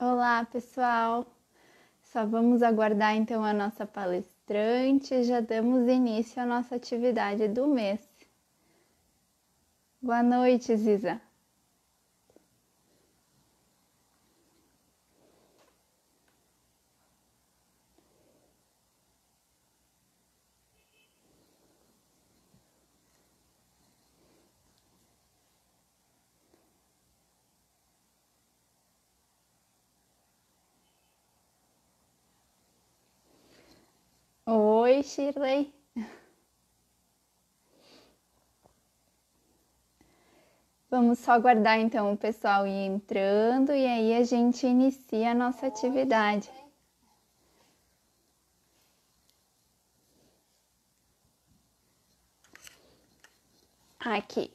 Olá, pessoal! Só vamos aguardar então a nossa palestrante e já damos início à nossa atividade do mês. Boa noite, Ziza! Oi, Shirley! Vamos só aguardar então o pessoal ir entrando e aí a gente inicia a nossa atividade. Aqui.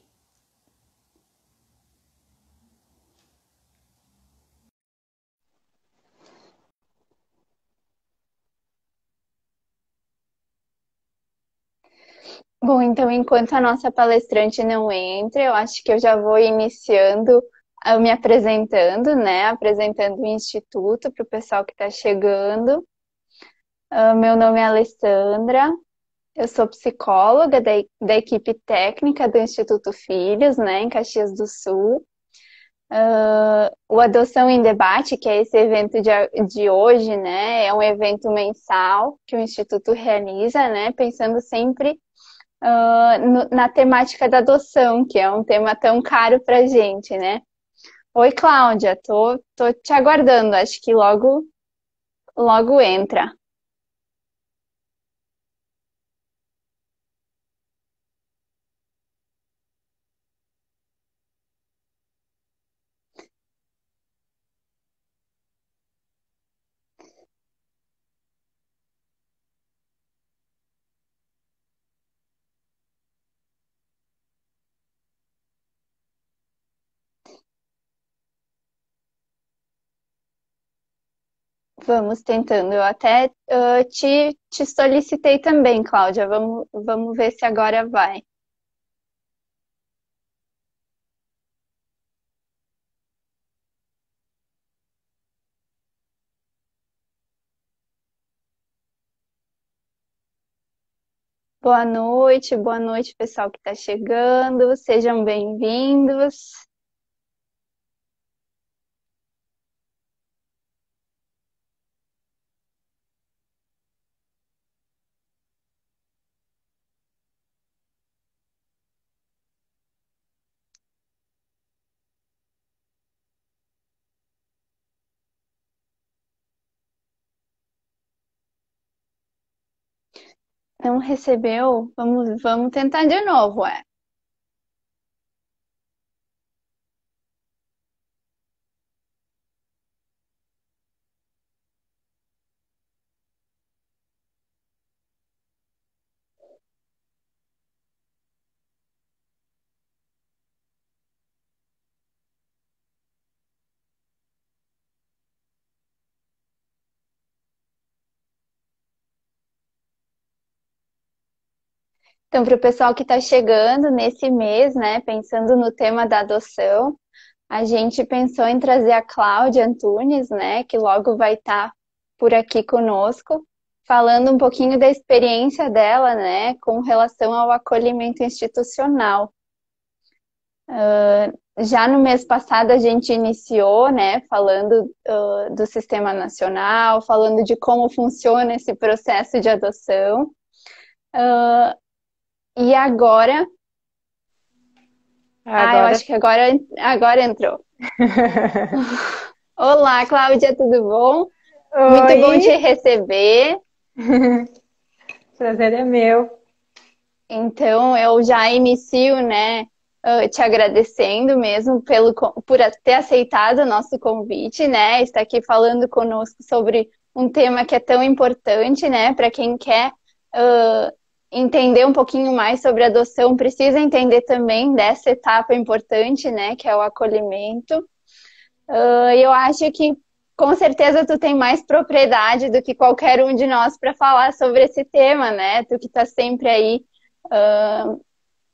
Bom, então enquanto a nossa palestrante não entra, eu acho que eu já vou iniciando, me apresentando, né? Apresentando o Instituto para o pessoal que está chegando. Meu nome é Alessandra, eu sou psicóloga da equipe técnica do Instituto Filhos, né, em Caxias do Sul. O Adoção em Debate, que é esse evento de hoje, né, é um evento mensal que o Instituto realiza, né, pensando sempre na temática da adoção, que é um tema tão caro para a gente, né. Oi, Cláudia, tô te aguardando, acho que logo entra. Vamos tentando. Eu até te solicitei também, Cláudia. Vamos ver se agora vai. Boa noite, pessoal que está chegando. Sejam bem-vindos. Não recebeu? Vamos tentar de novo, é. Então, para o pessoal que está chegando nesse mês, né, pensando no tema da adoção, a gente pensou em trazer a Cláudia Antunes, né, que logo vai estar por aqui conosco, falando um pouquinho da experiência dela, né, com relação ao acolhimento institucional. Já no mês passado a gente iniciou, né, falando do Sistema Nacional, falando de como funciona esse processo de adoção. E agora, eu Agora, acho que agora entrou. Olá, Cláudia, tudo bom? Muito bom te oi, receber. prazer é meu. Então, eu já inicio, né, te agradecendo mesmo por ter aceitado o nosso convite, né, estar aqui falando conosco sobre um tema que é tão importante, né, para quem quer entender um pouquinho mais sobre adoção, precisa entender também dessa etapa importante, né, que é o acolhimento. Eu acho que com certeza tu tem mais propriedade do que qualquer um de nós para falar sobre esse tema, né? Tu que está sempre aí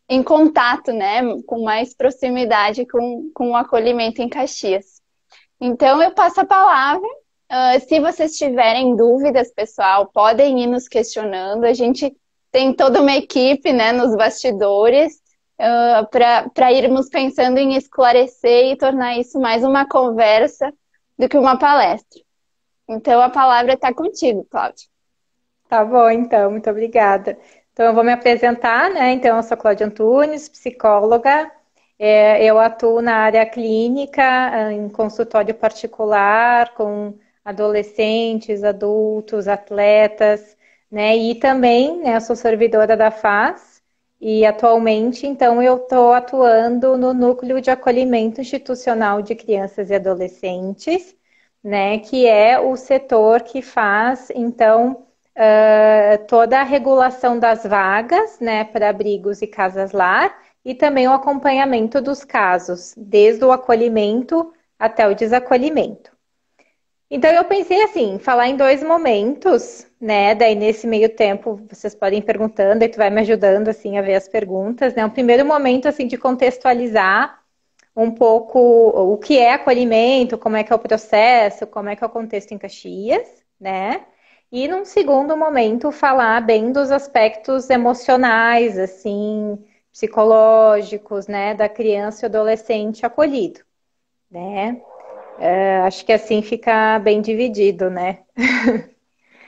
em contato, né? Com mais proximidade com o acolhimento em Caxias. Então, eu passo a palavra. Se vocês tiverem dúvidas, pessoal, podem ir nos questionando. A gente tem toda uma equipe, né, nos bastidores, para irmos pensando em esclarecer e tornar isso mais uma conversa do que uma palestra. Então, a palavra está contigo, Cláudia. Tá bom, então, muito obrigada. Então, eu vou me apresentar, né? Então, eu sou Cláudia Antunes, psicóloga. Eu atuo na área clínica, em consultório particular, com adolescentes, adultos, atletas, né? E também, né, eu sou servidora da FAS e atualmente, então, eu estou atuando no Núcleo de Acolhimento Institucional de Crianças e Adolescentes, né? Que é o setor que faz, então, toda a regulação das vagas, né, para abrigos e casas-lar, e também o acompanhamento dos casos, desde o acolhimento até o desacolhimento. Então eu pensei assim, falar em dois momentos, né? Daí nesse meio tempo vocês podem ir perguntando e tu vai me ajudando assim a ver as perguntas, né? Um primeiro momento assim de contextualizar um pouco o que é acolhimento, como é que é o processo, como é que é o contexto em Caxias, né? E num segundo momento falar bem dos aspectos emocionais, assim, psicológicos, né, da criança e adolescente acolhido, né? Acho que assim fica bem dividido, né?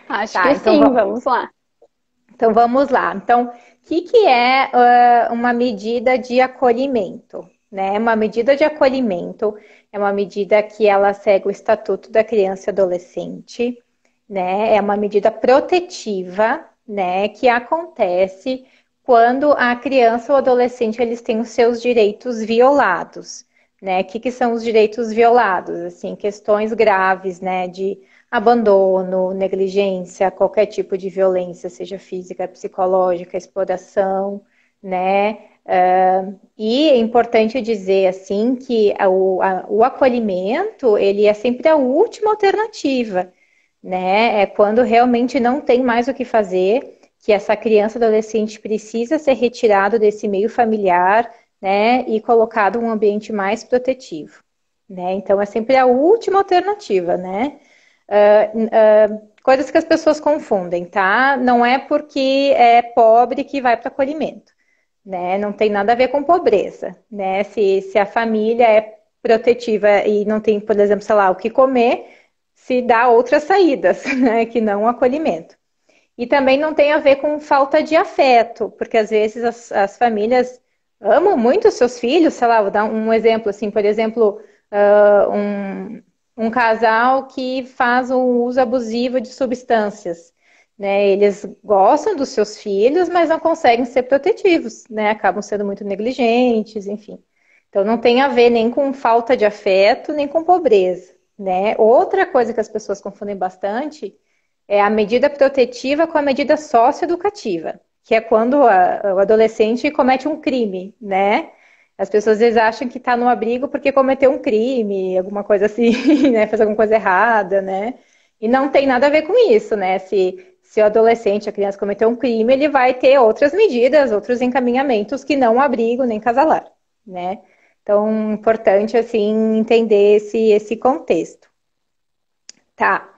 Acho Tá, que então, sim, vamos lá. então vamos lá. Então, o que é uma medida de acolhimento? Né? Uma medida de acolhimento é uma medida que ela segue o Estatuto da Criança e Adolescente, né? É uma medida protetiva, né? Que acontece quando a criança ou adolescente eles têm os seus direitos violados, né? O que são os direitos violados? Assim, questões graves, né? De abandono, negligência, qualquer tipo de violência, seja física, psicológica, exploração, né? E é importante dizer assim que o acolhimento ele é sempre a última alternativa, né? É quando realmente não tem mais o que fazer, que essa criança adolescente precisa ser retirado desse meio familiar, né? E colocado em um ambiente mais protetivo, né? Então é sempre a última alternativa, né? Coisas que as pessoas confundem, tá? Não é porque é pobre que vai para acolhimento, né? Não tem nada a ver com pobreza, né? Se a família é protetiva e não tem, por exemplo, sei lá, o que comer, se dá outras saídas, né? Que não o acolhimento. E também não tem a ver com falta de afeto, porque às vezes as famílias amam muito os seus filhos, sei lá, vou dar um exemplo assim, por exemplo, um casal que faz um uso abusivo de substâncias, né? Eles gostam dos seus filhos, mas não conseguem ser protetivos, né? Acabam sendo muito negligentes, enfim. Então não tem a ver nem com falta de afeto, nem com pobreza, né? Outra coisa que as pessoas confundem bastante é a medida protetiva com a medida socioeducativa, que é quando o adolescente comete um crime, né? As pessoas às vezes acham que está no abrigo porque cometeu um crime, alguma coisa assim, né? Fez alguma coisa errada, né? E não tem nada a ver com isso, né? Se o adolescente, a criança cometeu um crime, ele vai ter outras medidas, outros encaminhamentos que não o abrigo nem casalar, né? Então, importante, assim, entender esse contexto. Tá.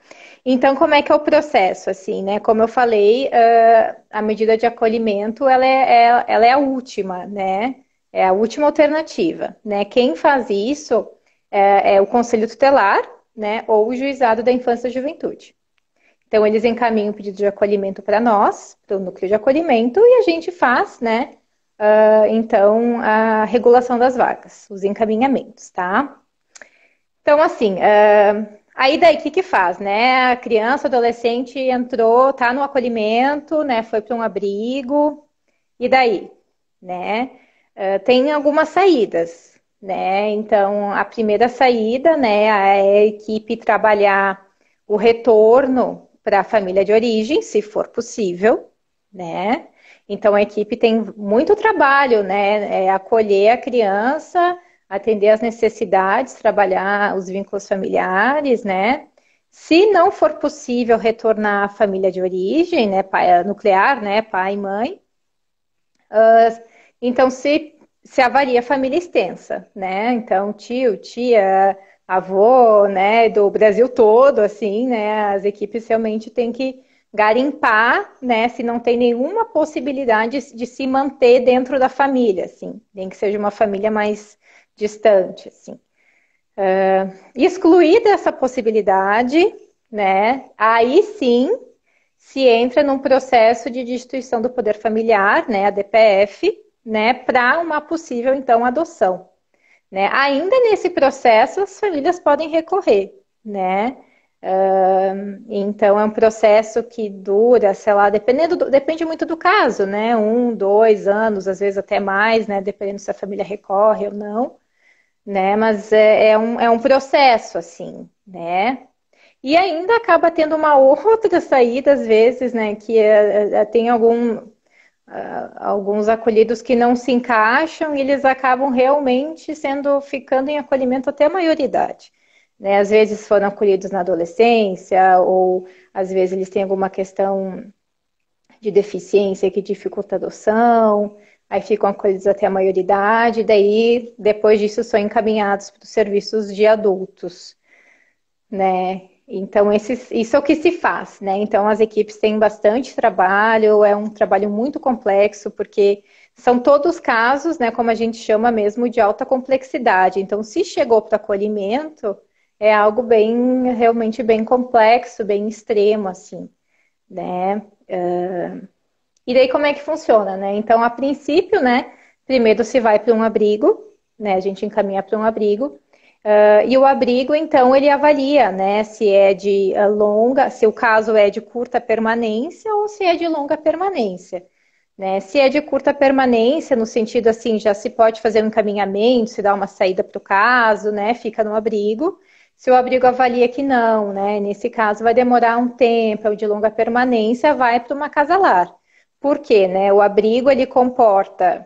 Então, como é que é o processo, assim, né? Como eu falei, a medida de acolhimento, ela é a última, né? É a última alternativa, né? Quem faz isso é o Conselho Tutelar, né? Ou o Juizado da Infância e Juventude. Então, eles encaminham o pedido de acolhimento para nós, para o núcleo de acolhimento, e a gente faz, né? Então, a regulação das vagas, os encaminhamentos, tá? Então, assim, aí daí o que faz, né? A criança, adolescente entrou, tá no acolhimento, né? Foi para um abrigo, e daí, né? Tem algumas saídas, né? Então, a primeira saída, né, é a equipe trabalhar o retorno para a família de origem, se for possível, né? Então, a equipe tem muito trabalho, né? Acolher a criança, atender às necessidades, trabalhar os vínculos familiares, né? Se não for possível retornar à família de origem, né, pai, nuclear, né, pai e mãe, então se avalia a família extensa, né? Então, tio, tia, avô, né, do Brasil todo, assim, né, as equipes realmente têm que garimpar, né, se não tem nenhuma possibilidade de se manter dentro da família, assim, nem que seja uma família mais distante, assim. Excluída essa possibilidade, né, aí sim se entra num processo de destituição do poder familiar, né, a DPF, né, para uma possível, então, adoção. Né? Ainda nesse processo, as famílias podem recorrer, né? Então, é um processo que dura, sei lá, depende muito do caso, né? 1, 2 anos, às vezes até mais, né? Dependendo se a família recorre ou não, né? Mas é um processo, assim, né? E ainda acaba tendo uma outra saída, às vezes, né? Que tem alguns acolhidos que não se encaixam e eles acabam realmente ficando em acolhimento até a maioridade. Né? Às vezes foram acolhidos na adolescência, ou às vezes eles têm alguma questão de deficiência que dificulta a adoção, aí ficam acolhidos até a maioridade, daí depois disso são encaminhados para os serviços de adultos, né? Então, isso é o que se faz, né? Então, as equipes têm bastante trabalho, é um trabalho muito complexo, porque são todos casos, né, como a gente chama mesmo, de alta complexidade. Então, se chegou para acolhimento, é algo realmente bem complexo, bem extremo, assim, né? E daí, como é que funciona, né? Então, a princípio, né, primeiro se vai para um abrigo, né? A gente encaminha para um abrigo, e o abrigo, então, ele avalia, né, se é de longa, se o caso é de curta permanência ou se é de longa permanência. Né? Se é de curta permanência, no sentido assim, já se pode fazer um encaminhamento, se dá uma saída para o caso, né, fica no abrigo. Se o abrigo avalia que não, né, nesse caso vai demorar um tempo, é de longa permanência, vai para uma casa-lar. Por quê? Né? O abrigo, ele comporta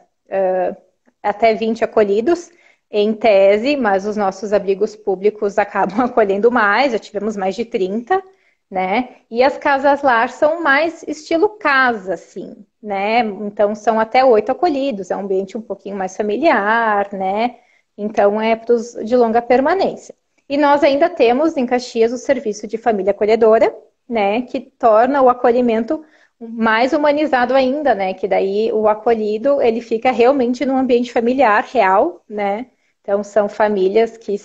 até 20 acolhidos, em tese, mas os nossos abrigos públicos acabam acolhendo mais, já tivemos mais de 30, né? E as casas-lar são mais estilo casa, assim, né? Então são até 8 acolhidos, é um ambiente um pouquinho mais familiar, né? Então é para os de longa permanência. E nós ainda temos em Caxias o serviço de família acolhedora, né? Que torna o acolhimento mais humanizado ainda, né? Que daí o acolhido ele fica realmente num ambiente familiar real, né? Então são famílias que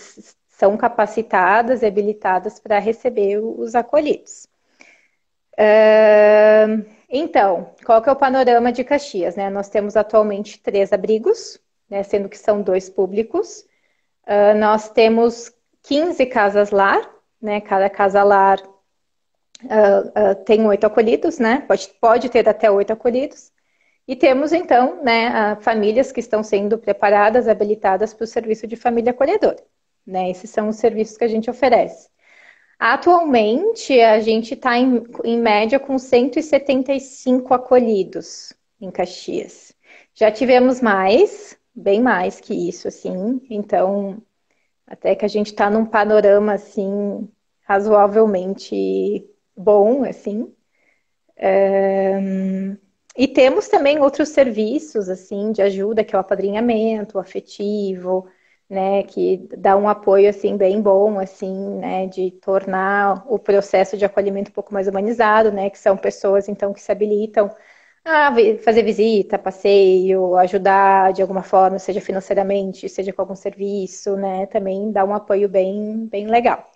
são capacitadas e habilitadas para receber os acolhidos. Então, qual que é o panorama de Caxias? Né? Nós temos atualmente 3 abrigos, né? Sendo que são 2 públicos. Nós temos 15 casas-lar, né? Cada casa-lar tem 8 acolhidos, né? Pode ter até 8 acolhidos. E temos, então, né, famílias que estão sendo preparadas, habilitadas para o serviço de família acolhedora. Né? Esses são os serviços que a gente oferece. Atualmente, a gente está em média com 175 acolhidos em Caxias. Já tivemos mais, bem mais que isso, assim. Então, até que a gente está num panorama, assim, razoavelmente bom, assim. E temos também outros serviços, assim, de ajuda, que é o apadrinhamento, o afetivo, né, que dá um apoio, assim, bem bom, assim, né, de tornar o processo de acolhimento um pouco mais humanizado, né, que são pessoas, então, que se habilitam a fazer visita, passeio, ajudar de alguma forma, seja financeiramente, seja com algum serviço, né, também dá um apoio bem, bem legal.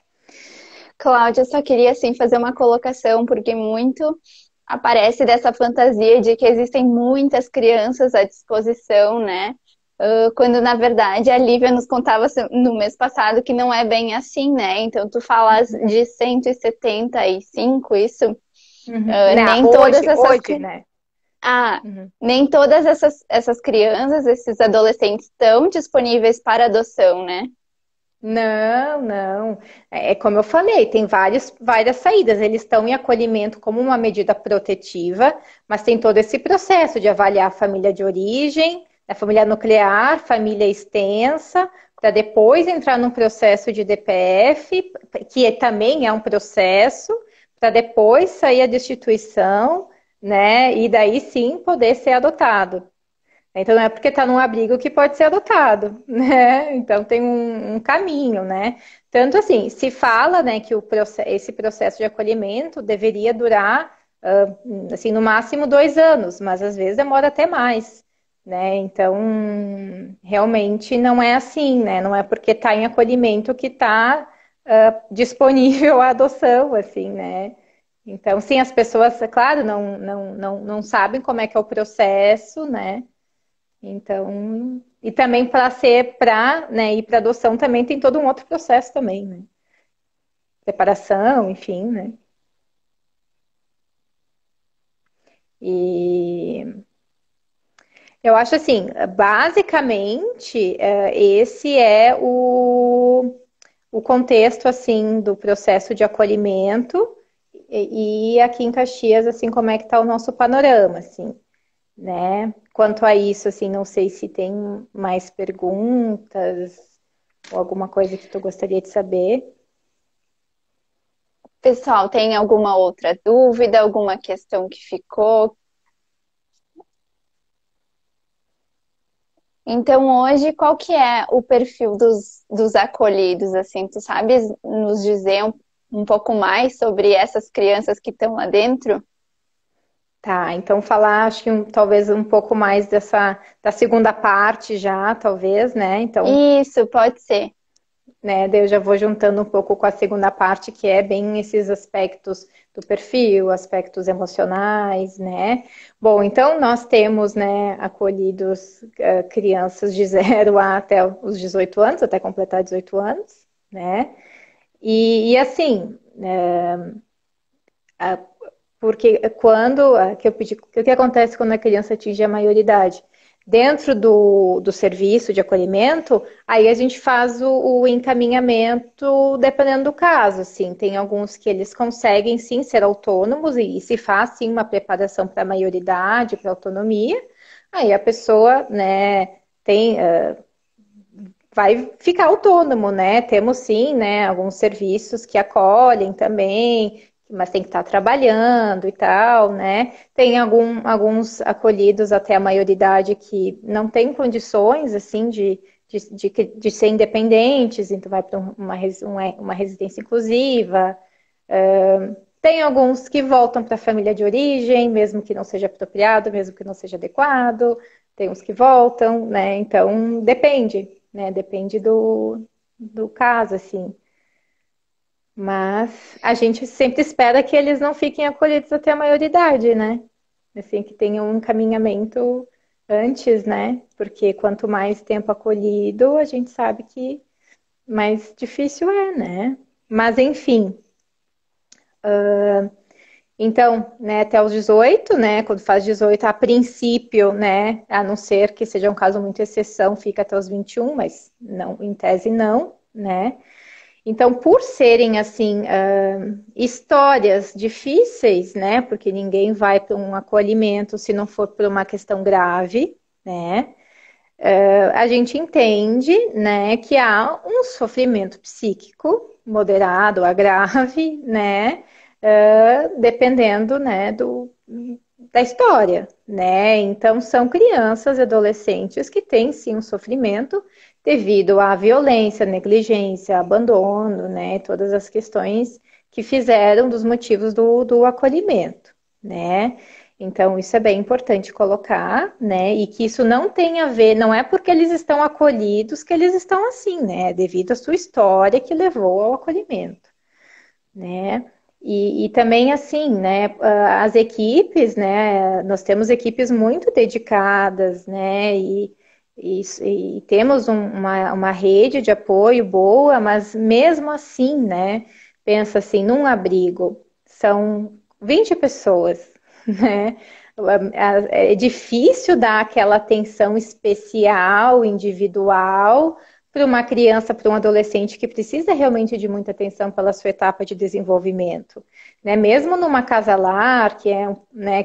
Cláudia, eu só queria assim fazer uma colocação, porque muito aparece dessa fantasia de que existem muitas crianças à disposição, né? Quando na verdade a Lívia nos contava no mês passado que não é bem assim, né? Então tu falas de 175, isso? Não, Nem todas hoje, né? nem todas essas crianças, esses adolescentes estão disponíveis para adoção, né? Não, não. É como eu falei, tem várias saídas. Eles estão em acolhimento como uma medida protetiva, mas tem todo esse processo de avaliar a família de origem, a família nuclear, família extensa, para depois entrar num processo de DPF, que também é um processo, para depois sair a destituição, né? E daí sim poder ser adotado. Então não é porque está num abrigo que pode ser adotado, né? Então tem um caminho, né? Tanto assim, se fala, né, que esse processo de acolhimento deveria durar, assim, no máximo 2 anos, mas às vezes demora até mais, né? Então, realmente não é assim, né? Não é porque está em acolhimento que está disponível a adoção, assim, né? Então, sim, as pessoas, é claro, não sabem como é que é o processo, né? Então, e também né, ir para adoção também tem todo um outro processo também, né? Preparação, enfim, né? E eu acho assim, basicamente, esse é o contexto, assim, do processo de acolhimento e aqui em Caxias, assim, como é que está o nosso panorama, assim, né? Quanto a isso, assim, não sei se tem mais perguntas ou alguma coisa que tu gostaria de saber. Pessoal, tem alguma outra dúvida, alguma questão que ficou? Então, hoje, qual que é o perfil dos acolhidos, assim? Tu sabes nos dizer um pouco mais sobre essas crianças que estão lá dentro? Tá, então falar, acho que talvez um pouco mais da segunda parte já, talvez, né? Então, Isso, pode ser. né, daí eu já vou juntando um pouco com a segunda parte, que é bem esses aspectos do perfil, aspectos emocionais, né? Bom, então nós temos, né, acolhidos crianças de 0 até os 18 anos, até completar 18 anos, né? E assim, porque quando que eu pedi, o que acontece quando a criança atinge a maioridade? Dentro do serviço de acolhimento, aí a gente faz o encaminhamento dependendo do caso. Assim, tem alguns que eles conseguem sim ser autônomos e se faz sim uma preparação para a maioridade, para a autonomia. Aí a pessoa, né, tem vai ficar autônomo, né? Temos sim, né, alguns serviços que acolhem também, mas tem que estar trabalhando e tal, né? Tem alguns acolhidos até a maioridade que não tem condições, assim, de ser independentes, então vai para uma residência inclusiva. Tem alguns que voltam para a família de origem, mesmo que não seja apropriado, mesmo que não seja adequado. Tem uns que voltam, né? Então, depende, né? Depende do caso, assim. Mas a gente sempre espera que eles não fiquem acolhidos até a maioridade, né? Assim, que tenham um encaminhamento antes, né? Porque quanto mais tempo acolhido, a gente sabe que mais difícil é, né? Mas, enfim. Então, né, até os 18, né, quando faz 18, a princípio, né, a não ser que seja um caso muito exceção, fica até os 21, mas não, em tese não, né. Então, por serem, assim, histórias difíceis, né, porque ninguém vai para um acolhimento se não for por uma questão grave, né, a gente entende, né, que há um sofrimento psíquico moderado a grave, né, dependendo, né, da história, né? Então são crianças e adolescentes que têm sim um sofrimento devido à violência, negligência, abandono, né? Todas as questões que fizeram dos motivos do acolhimento, né? Então, isso é bem importante colocar, né? E que isso não tem a ver, não é porque eles estão acolhidos que eles estão assim, né? É devido à sua história que levou ao acolhimento, né? E também assim, né? As equipes, né? Nós temos equipes muito dedicadas, né? E temos uma rede de apoio boa, mas mesmo assim, né? Pensa assim, num abrigo, são 20 pessoas, né? É difícil dar aquela atenção especial, individual, para uma criança, para um adolescente que precisa realmente de muita atenção pela sua etapa de desenvolvimento, né? Mesmo numa casa lar, né,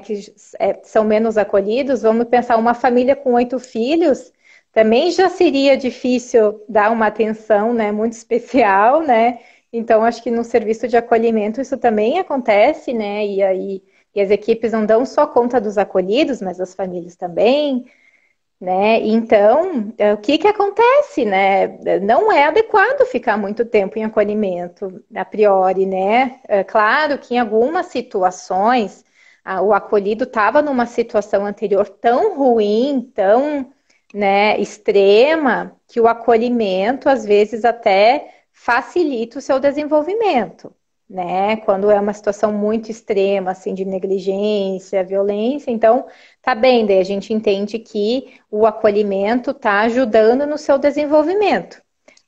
são menos acolhidos, vamos pensar uma família com 8 filhos, também já seria difícil dar uma atenção, né, muito especial, né? Então, acho que no serviço de acolhimento isso também acontece, né? E as equipes não dão só conta dos acolhidos, mas das famílias também. né? Então, o que que acontece, né? Não é adequado ficar muito tempo em acolhimento, a priori, né? É claro que em algumas situações, o acolhido estava numa situação anterior tão ruim, tão, né, extrema, que o acolhimento, às vezes, até facilita o seu desenvolvimento, né? Quando é uma situação muito extrema, assim, de negligência, violência, então, tá bem, daí a gente entende que o acolhimento está ajudando no seu desenvolvimento.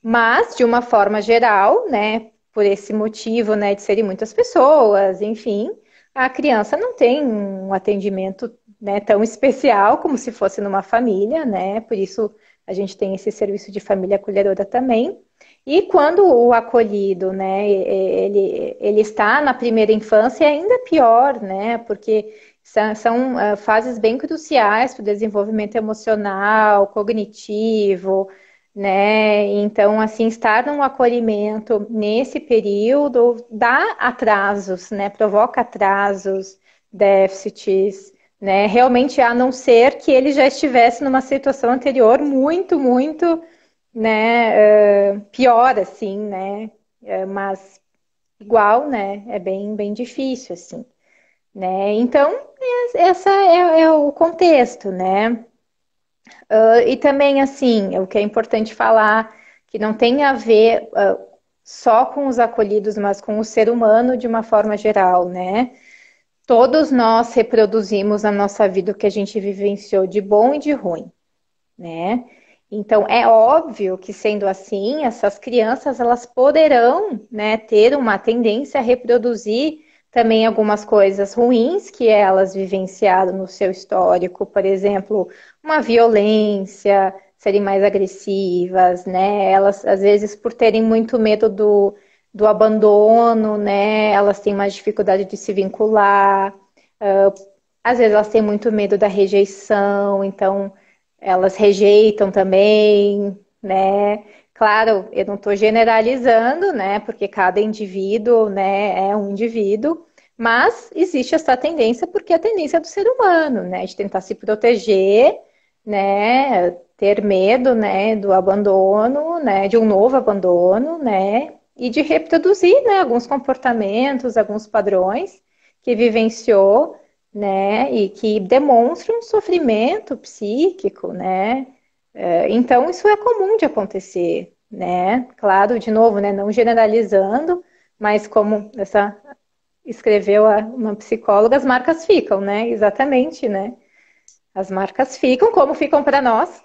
Mas, de uma forma geral, né, por esse motivo, né, de serem muitas pessoas, enfim, a criança não tem um atendimento, né, tão especial como se fosse numa família, né, por isso a gente tem esse serviço de família acolhedora também. E quando o acolhido, né, ele está na primeira infância, é ainda pior, né, porque são fases bem cruciais para o desenvolvimento emocional, cognitivo, né? Então, assim, estar num acolhimento nesse período dá atrasos, né? Provoca atrasos, déficits, né? Realmente, a não ser que ele já estivesse numa situação anterior muito, muito, né? Pior, assim, né? Mas igual, né? É bem, bem difícil, assim, né? Então, essa é o contexto, né? E também, assim, o que é importante falar, que não tem a ver só com os acolhidos, mas com o ser humano de uma forma geral, né? Todos nós reproduzimos na nossa vida o que a gente vivenciou de bom e de ruim, né? Então, é óbvio que, sendo assim, essas crianças, elas poderão, né, ter uma tendência a reproduzir também algumas coisas ruins que elas vivenciaram no seu histórico, por exemplo, uma violência, serem mais agressivas, né? Elas, às vezes, por terem muito medo do abandono, né? Elas têm mais dificuldade de se vincular, às vezes elas têm muito medo da rejeição, então elas rejeitam também, né? Claro, eu não estou generalizando, né? Porque cada indivíduo, né, é um indivíduo, mas existe essa tendência porque é a tendência do ser humano, né? De tentar se proteger, né? Ter medo, né? Do abandono, né? De um novo abandono, né? E de reproduzir, né? Alguns comportamentos, alguns padrões que vivenciou, né, e que demonstram um sofrimento psíquico, né? Então, isso é comum de acontecer, né? Claro, de novo, né, não generalizando, mas como essa escreveu uma psicóloga, as marcas ficam, né? Exatamente, né? As marcas ficam como ficam para nós,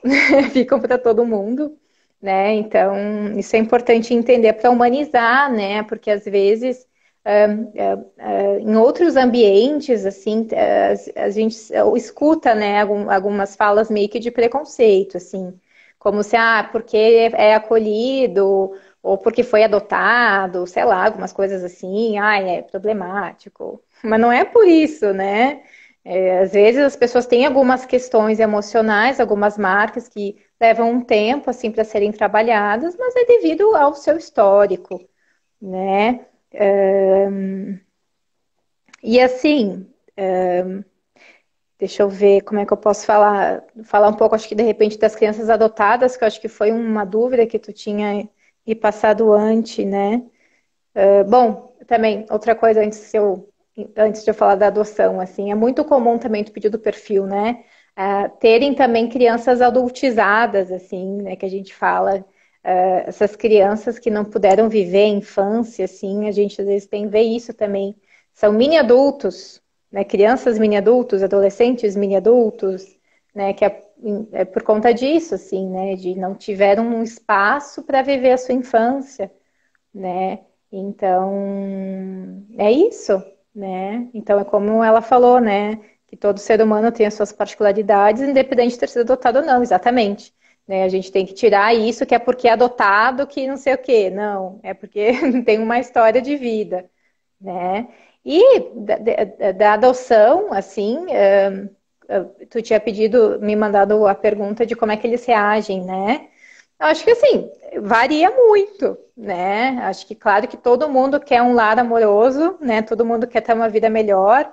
ficam para todo mundo, né? Então, isso é importante entender para humanizar, né? Porque às vezes em outros ambientes, assim, a gente escuta, né, algumas falas meio que de preconceito, assim, como se, porque é acolhido, ou porque foi adotado, sei lá, algumas coisas assim, é problemático. Mas não é por isso, né? Às vezes as pessoas têm algumas questões emocionais, algumas marcas que levam um tempo, assim, para serem trabalhadas, mas é devido ao seu histórico, né? E assim, deixa eu ver como é que eu posso falar um pouco, acho que de repente das crianças adotadas, que eu acho que foi uma dúvida que tu tinha me passado antes, né? Bom, também outra coisa antes de eu falar da adoção, assim, é muito comum também tu pedir do perfil, né? Terem também crianças adultizadas, assim, né? Que a gente fala, essas crianças que não puderam viver a infância, assim, a gente às vezes vê isso também. São mini adultos, né? Crianças mini adultos, adolescentes mini adultos, né? Que é por conta disso, assim, né? De não tiveram um espaço para viver a sua infância, né? Então, é isso, né? Então, é como ela falou, né? Que todo ser humano tem as suas particularidades, independente de ter sido adotado ou não, exatamente. Né? A gente tem que tirar isso que é porque é adotado que não sei o quê. Não, é porque tem uma história de vida, né? E da adoção, assim, tu tinha me mandado a pergunta de como é que eles reagem, né? Eu acho que assim, varia muito, né? Acho que claro que todo mundo quer um lar amoroso, né? Todo mundo quer ter uma vida melhor,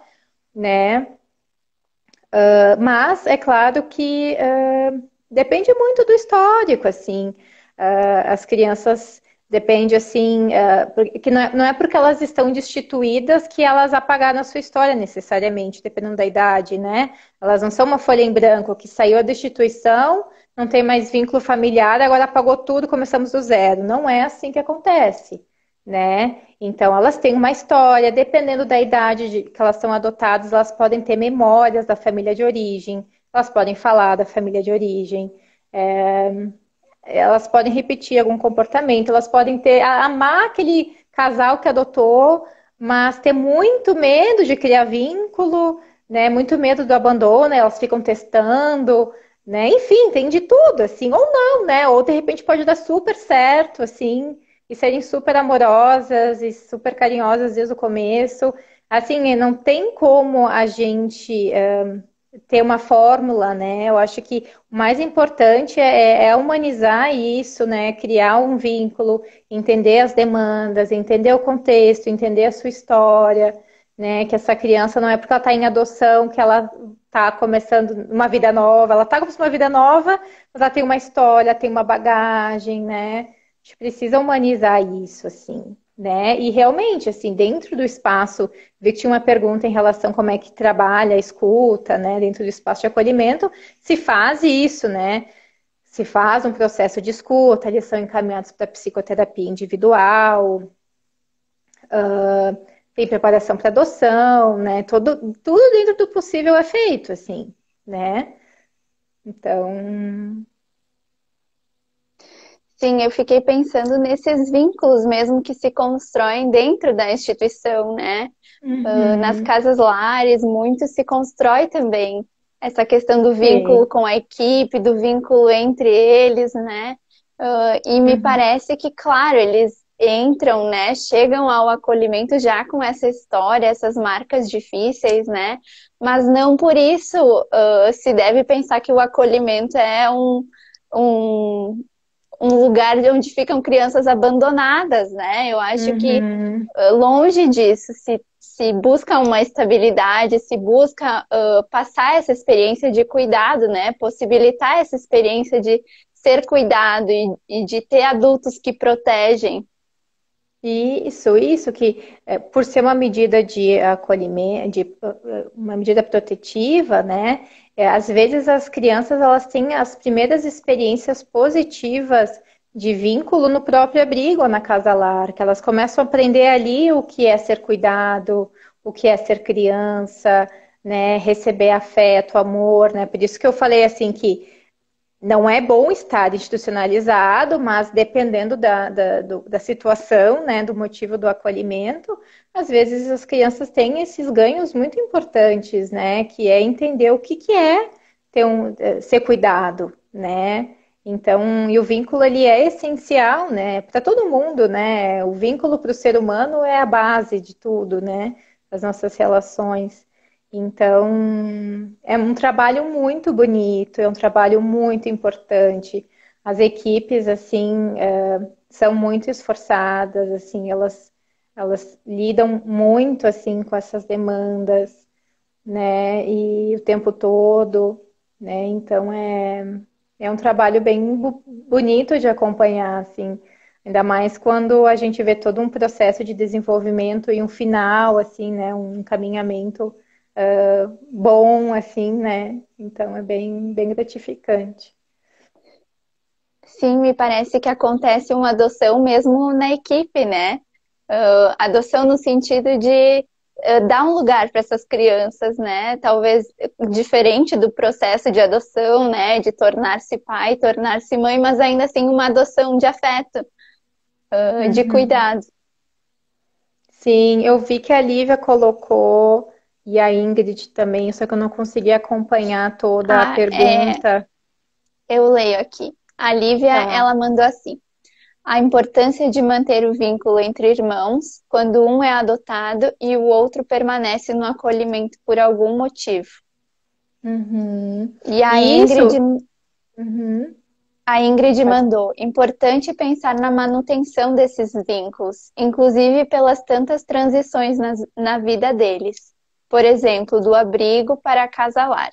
né? Mas é claro que depende muito do histórico, assim. As crianças depende assim, que não é porque elas estão destituídas que elas apagaram a sua história necessariamente, dependendo da idade, né? Elas não são uma folha em branco que saiu a destituição, não tem mais vínculo familiar, agora apagou tudo, começamos do zero. Não é assim que acontece, né? Então, elas têm uma história, dependendo da idade que elas são adotadas, elas podem ter memórias da família de origem, elas podem falar da família de origem, elas podem repetir algum comportamento, elas podem amar aquele casal que adotou, mas ter muito medo de criar vínculo, né? Muito medo do abandono, elas ficam testando, né? Enfim, tem de tudo, assim, ou não, né? Ou de repente pode dar super certo, assim, e serem super amorosas e super carinhosas desde o começo. Assim, não tem como a gente ter uma fórmula, né? Eu acho que o mais importante é humanizar isso, né? Criar um vínculo, entender as demandas, entender o contexto, entender a sua história, né? Que essa criança não é porque ela está em adoção que ela está começando uma vida nova, ela está começando uma vida nova, mas ela tem uma história, tem uma bagagem, né? A gente precisa humanizar isso, assim, né? E realmente, assim, dentro do espaço, vi que tinha uma pergunta em relação a como é que trabalha a escuta, né? Dentro do espaço de acolhimento, se faz isso, né? Se faz um processo de escuta, eles são encaminhados para psicoterapia individual, tem preparação para adoção, né? Tudo dentro do possível é feito, assim, né? Então, Sim, eu fiquei pensando nesses vínculos mesmo que se constroem dentro da instituição, né? Nas uhum, casas lares, muito se constrói também essa questão do vínculo sim, com a equipe, do vínculo entre eles, né? E me uhum, parece que, claro, eles entram, né? Chegam ao acolhimento já com essa história, essas marcas difíceis, né? Mas não por isso, se deve pensar que o acolhimento é um um lugar onde ficam crianças abandonadas, né? Eu acho que uhum. longe disso, se busca uma estabilidade, se busca passar essa experiência de cuidado, né? Possibilitar essa experiência de ser cuidado e de ter adultos que protegem. Isso que por ser uma medida de acolhimento, uma medida protetiva, né? Às vezes as crianças elas têm as primeiras experiências positivas de vínculo no próprio abrigo ou na casa lar, que elas começam a aprender ali o que é ser cuidado, o que é ser criança, né? Receber afeto, amor, né? Por isso que eu falei assim que não é bom estar institucionalizado, mas dependendo da situação, né, do motivo do acolhimento, às vezes as crianças têm esses ganhos muito importantes, né, que é entender o que é ser cuidado, né? Então, e o vínculo ele é essencial, né, para todo mundo, né? O vínculo para o ser humano é a base de tudo, né? Das nossas relações. Então, é um trabalho muito bonito, é um trabalho muito importante. As equipes, assim, são muito esforçadas, assim, elas lidam muito, assim, com essas demandas, né, e o tempo todo, né, então é um trabalho bem bonito de acompanhar, assim, ainda mais quando a gente vê todo um processo de desenvolvimento e um final, assim, né, um encaminhamento bom, assim, né? Então é bem gratificante. Sim, me parece que acontece uma adoção mesmo na equipe, né? Adoção no sentido de dar um lugar para essas crianças, né? Talvez diferente do processo de adoção, né? De tornar-se pai, tornar-se mãe, mas ainda assim uma adoção de afeto, de Uhum. cuidado. Sim, eu vi que a Lívia colocou e a Ingrid também, só que eu não consegui acompanhar toda a Ah, pergunta. eu leio aqui. A Lívia, Tá. ela mandou assim: a importância de manter o vínculo entre irmãos quando um é adotado e o outro permanece no acolhimento por algum motivo. Uhum. E E isso, uhum. A Ingrid Pode- mandou, importante pensar na manutenção desses vínculos, inclusive pelas tantas transições na vida deles. por exemplo, do abrigo para acasalar.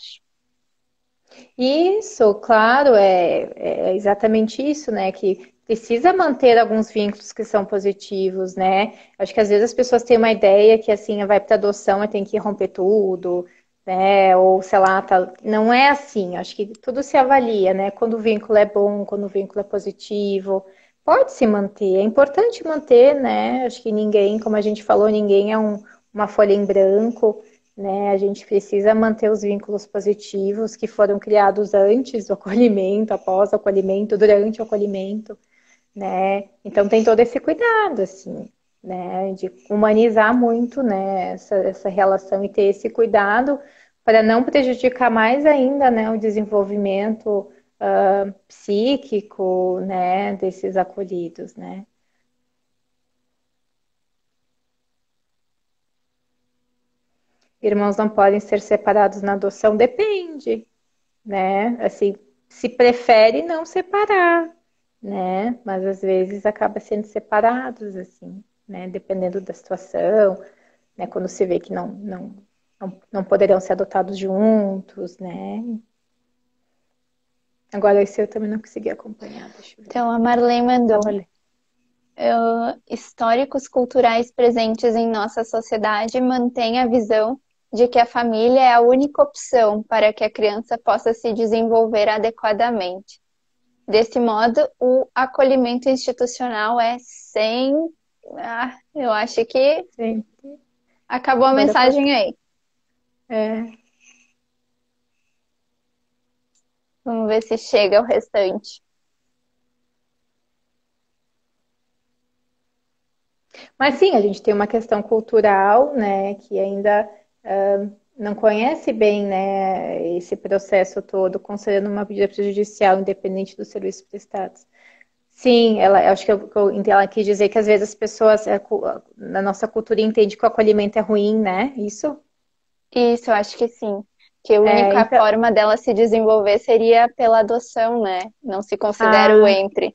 Isso, claro, é exatamente isso, né? Que precisa manter alguns vínculos que são positivos, né? Acho que às vezes as pessoas têm uma ideia que assim, vai para adoção e tem que romper tudo, né? Ou sei lá, tá... não é assim. Acho que tudo se avalia, né? Quando o vínculo é bom, quando o vínculo é positivo, pode se manter. É importante manter, né? Acho que ninguém, como a gente falou, ninguém é uma folha em branco, né? A gente precisa manter os vínculos positivos que foram criados antes do acolhimento, após o acolhimento, durante o acolhimento, né? Então tem todo esse cuidado, assim, né? De humanizar muito, né? Essa relação e ter esse cuidado para não prejudicar mais ainda, né? O desenvolvimento psíquico, né? Desses acolhidos, né? Irmãos não podem ser separados na adoção, depende, né? Assim, se prefere não separar, né? Mas às vezes acaba sendo separados, assim, né? Dependendo da situação, né? Quando se vê que não poderão ser adotados juntos, né? Agora esse eu também não consegui acompanhar, deixa eu ver. Então, a Marlene Tava mandou. lendo. Históricos culturais presentes em nossa sociedade mantêm a visão de que a família é a única opção para que a criança possa se desenvolver adequadamente. Desse modo, o acolhimento institucional é sem. Eu acho que Sim, acabou a agora foi. mensagem aí. É. Vamos ver se chega o restante. Mas sim, a gente tem uma questão cultural, né, que ainda não conhece bem, né, esse processo todo, considerando uma medida prejudicial independente dos serviços prestados. Sim, ela, acho que ela quis dizer que às vezes as pessoas na nossa cultura entendem que o acolhimento é ruim, né? Isso? Isso, eu acho que sim. Que a É, única então, forma dela se desenvolver seria pela adoção, né? Não se considera o ah, entre.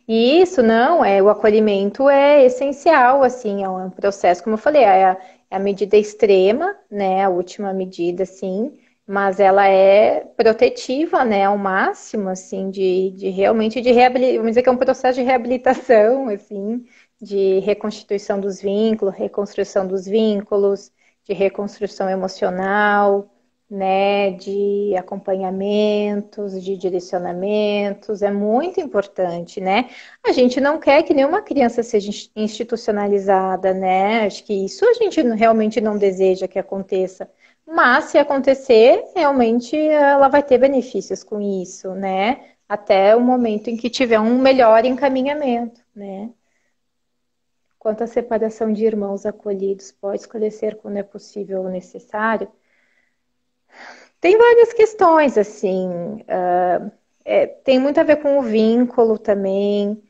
e isso não, o acolhimento é essencial, assim, é um processo, como eu falei, é a medida extrema, né, a última medida, assim, mas ela é protetiva, né, ao máximo, assim, de realmente de reabilitar, vamos dizer que é um processo de reabilitação, assim, de reconstituição dos vínculos, reconstrução dos vínculos, de reconstrução emocional, né, de acompanhamentos, de direcionamentos, é muito importante, né? A gente não quer que nenhuma criança seja institucionalizada, né? Acho que isso a gente realmente não deseja que aconteça. Mas se acontecer, realmente ela vai ter benefícios com isso, né? Até o momento em que tiver um melhor encaminhamento, né? Quanto à separação de irmãos acolhidos, pode esclarecer quando é possível ou necessário? Tem várias questões, assim, tem muito a ver com o vínculo também.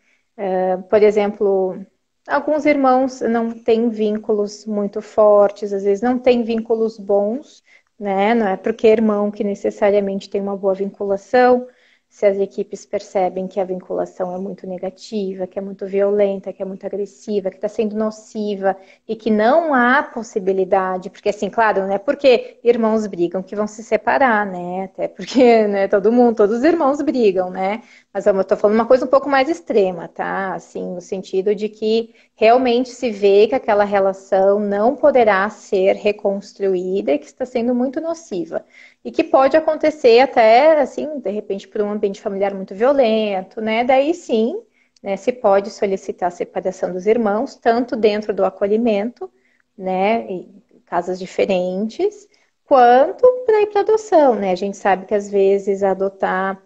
Por exemplo, alguns irmãos não têm vínculos muito fortes, às vezes não têm vínculos bons, né? Não é porque é irmão que necessariamente tem uma boa vinculação. Se as equipes percebem que a vinculação é muito negativa, que é muito violenta, que é muito agressiva, que está sendo nociva e que não há possibilidade, porque assim, claro, não é porque irmãos brigam que vão se separar, né? Até porque, né, todos os irmãos brigam, né? Mas eu estou falando uma coisa um pouco mais extrema, tá? Assim, no sentido de que realmente se vê que aquela relação não poderá ser reconstruída e que está sendo muito nociva. E que pode acontecer até, assim, de repente, por um ambiente familiar muito violento, né? Daí sim, né, se pode solicitar a separação dos irmãos, tanto dentro do acolhimento, né, em casas diferentes, quanto para ir para adoção, né? A gente sabe que às vezes adotar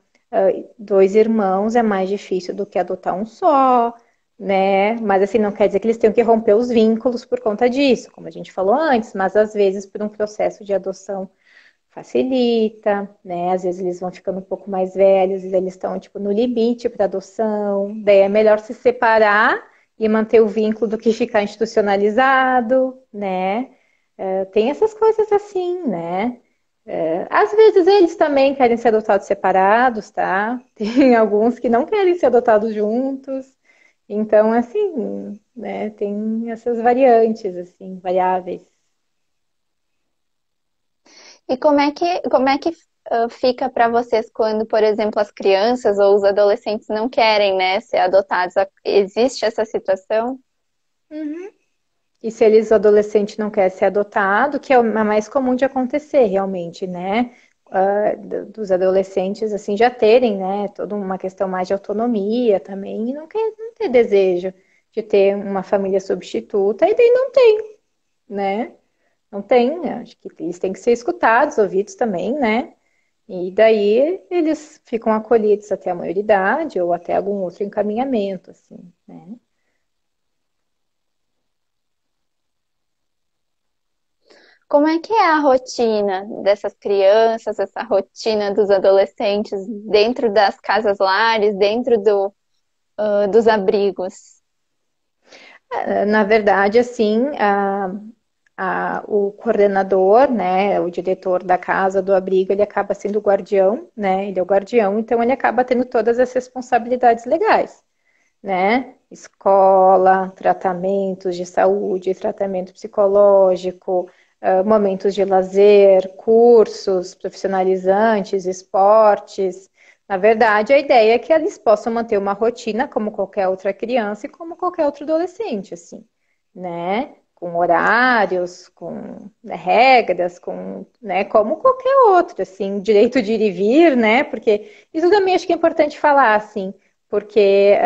dois irmãos é mais difícil do que adotar um só, né? Mas assim, não quer dizer que eles tenham que romper os vínculos por conta disso, como a gente falou antes, mas às vezes por um processo de adoção facilita, né? Às vezes eles vão ficando um pouco mais velhos e eles estão tipo no limite para adoção, daí é melhor se separar e manter o vínculo do que ficar institucionalizado, né? Tem essas coisas assim, né? Às vezes eles também querem ser adotados separados, tá? Tem alguns que não querem ser adotados juntos. Então, assim, né, tem essas variantes, assim, variáveis. E como é que fica para vocês quando, por exemplo, as crianças ou os adolescentes não querem, né, ser adotados? Existe essa situação? Uhum. E se eles, o adolescente, não quer ser adotado, que é o mais comum de acontecer realmente, né? Dos adolescentes, assim, já terem, né, toda uma questão mais de autonomia também, e não ter desejo de ter uma família substituta, e daí não tem, né? Não tem, né? Acho que eles têm que ser escutados, ouvidos também, né? E daí eles ficam acolhidos até a maioridade ou até algum outro encaminhamento, assim, né? Como é que é a rotina dessas crianças, essa rotina dos adolescentes dentro das casas lares, dentro dos abrigos? Na verdade, assim, o coordenador, né, o diretor da casa, do abrigo, ele acaba sendo o guardião, né, ele é o guardião, então ele acaba tendo todas as responsabilidades legais, né, escola, tratamentos de saúde, tratamento psicológico, momentos de lazer, cursos profissionalizantes, esportes. Na verdade, a ideia é que eles possam manter uma rotina como qualquer outra criança e como qualquer outro adolescente, assim, né? Com horários, com, né, regras, com, né, como qualquer outro, assim, direito de ir e vir, né? Porque isso também acho que é importante falar, assim, porque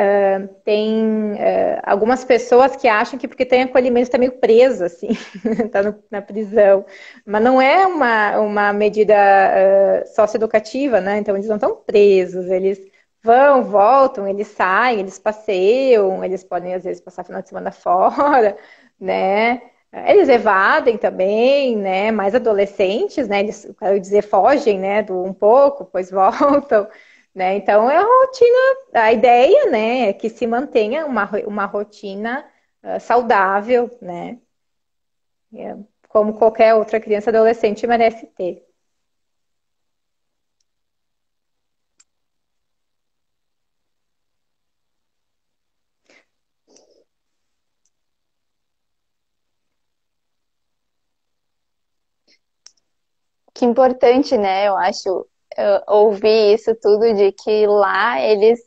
tem algumas pessoas que acham que porque tem acolhimento está meio preso, assim, está na prisão. Mas não é uma medida socioeducativa, né? Então eles não estão presos, eles vão, voltam, eles saem, eles passeiam, eles podem às vezes passar final de semana fora, né? Eles evadem também, né? Mais adolescentes, né? Eles, quero dizer, fogem, né? Do um pouco, depois voltam, né? Então é a rotina, a ideia, né? É que se mantenha uma rotina saudável, né? Como qualquer outra criança e adolescente merece ter. Que importante, né? Eu acho ouvir isso tudo de que lá eles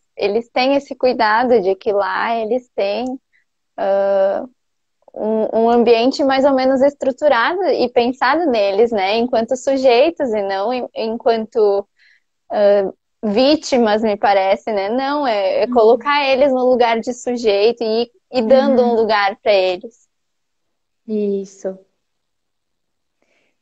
têm esse cuidado, de que lá eles têm um ambiente mais ou menos estruturado e pensado neles, né? Enquanto sujeitos e não enquanto vítimas, me parece, né? Não, é colocar eles no lugar de sujeito e dando um Uhum. lugar para eles. Isso.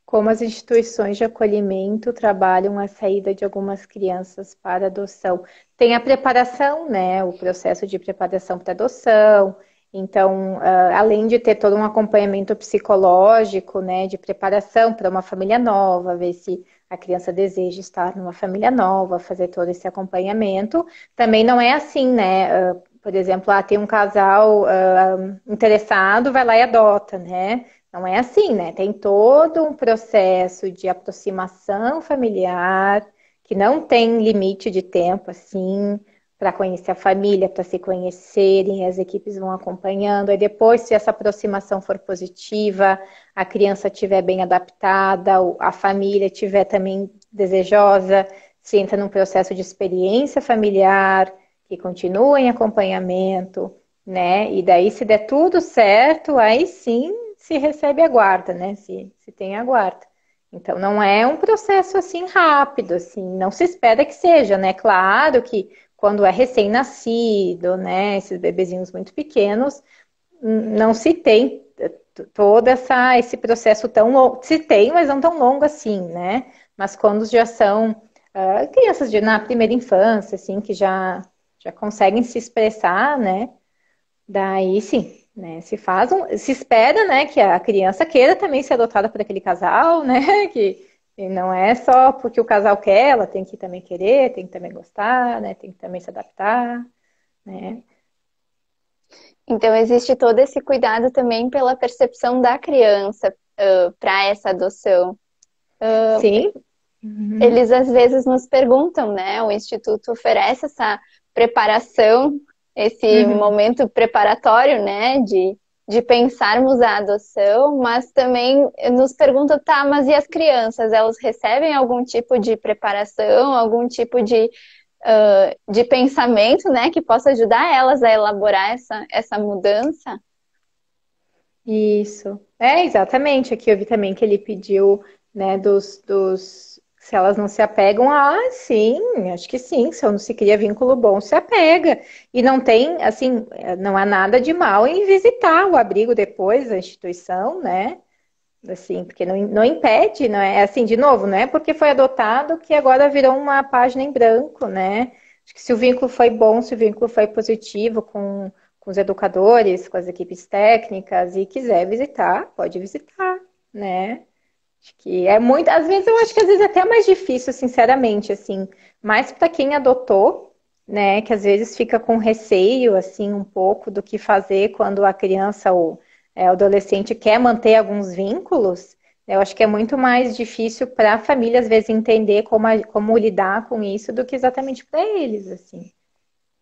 Como as instituições de acolhimento trabalham a saída de algumas crianças para adoção. Tem a preparação, né? O processo de preparação para adoção. Então, além de ter todo um acompanhamento psicológico, né, de preparação para uma família nova, ver se a criança deseja estar numa família nova, fazer todo esse acompanhamento. Também não é assim, né? Por exemplo, tem um casal interessado, vai lá e adota, né? Não é assim, né? Tem todo um processo de aproximação familiar que não tem limite de tempo, assim, para conhecer a família, para se conhecerem, as equipes vão acompanhando. Aí depois, se essa aproximação for positiva, a criança estiver bem adaptada, a família estiver também desejosa, se entra num processo de experiência familiar, que continua em acompanhamento, né? E daí, se der tudo certo, aí sim se recebe a guarda, né? Se tem a guarda. Então, não é um processo assim rápido, assim, não se espera que seja, né? Claro que quando é recém-nascido, né? Esses bebezinhos muito pequenos, não se tem todo esse processo tão longo. Se tem, mas não tão longo assim, né? Mas quando já são crianças na primeira infância, assim, que já conseguem se expressar, né? Daí sim, né? Se espera, né, que a criança queira também ser adotada por aquele casal, né? Que não é só porque o casal quer, ela tem que também querer, tem que também gostar, né? Tem que também se adaptar, né? Então, existe todo esse cuidado também pela percepção da criança para essa adoção. Sim. Uhum. Eles às vezes nos perguntam, né? O Instituto oferece essa preparação, esse Uhum. momento preparatório, né? de pensarmos a adoção, mas também nos pergunta, tá, mas e as crianças? Elas recebem algum tipo de preparação, algum tipo de pensamento, né, que possa ajudar elas a elaborar essa mudança? Isso. É, exatamente. Aqui eu vi também que ele pediu, né, se elas não se apegam, sim, acho que sim, se não se cria vínculo bom, se apega. E não tem, assim, não há nada de mal em visitar o abrigo depois, a instituição, né? Assim, porque não impede, não é assim, de novo, não é porque foi adotado que agora virou uma página em branco, né? Acho que se o vínculo foi bom, se o vínculo foi positivo com os educadores, com as equipes técnicas e quiser visitar, pode visitar, né? Acho que é muito, às vezes eu acho que às vezes é até mais difícil, sinceramente, assim, mais para quem adotou, né, que às vezes fica com receio, assim, um pouco do que fazer quando a criança ou o adolescente quer manter alguns vínculos. Eu acho que é muito mais difícil para a família, às vezes, entender como lidar com isso do que exatamente para eles, assim,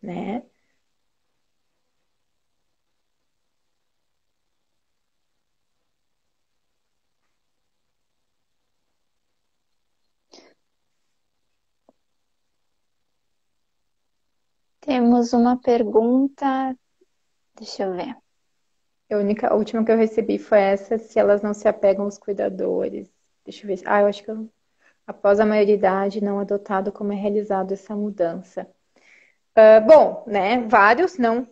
né? Temos uma pergunta, deixa eu ver. A última que eu recebi foi essa, se elas não se apegam aos cuidadores. Deixa eu ver. Eu acho que após a maioridade não adotado, como é realizado essa mudança? Bom, né? Vários não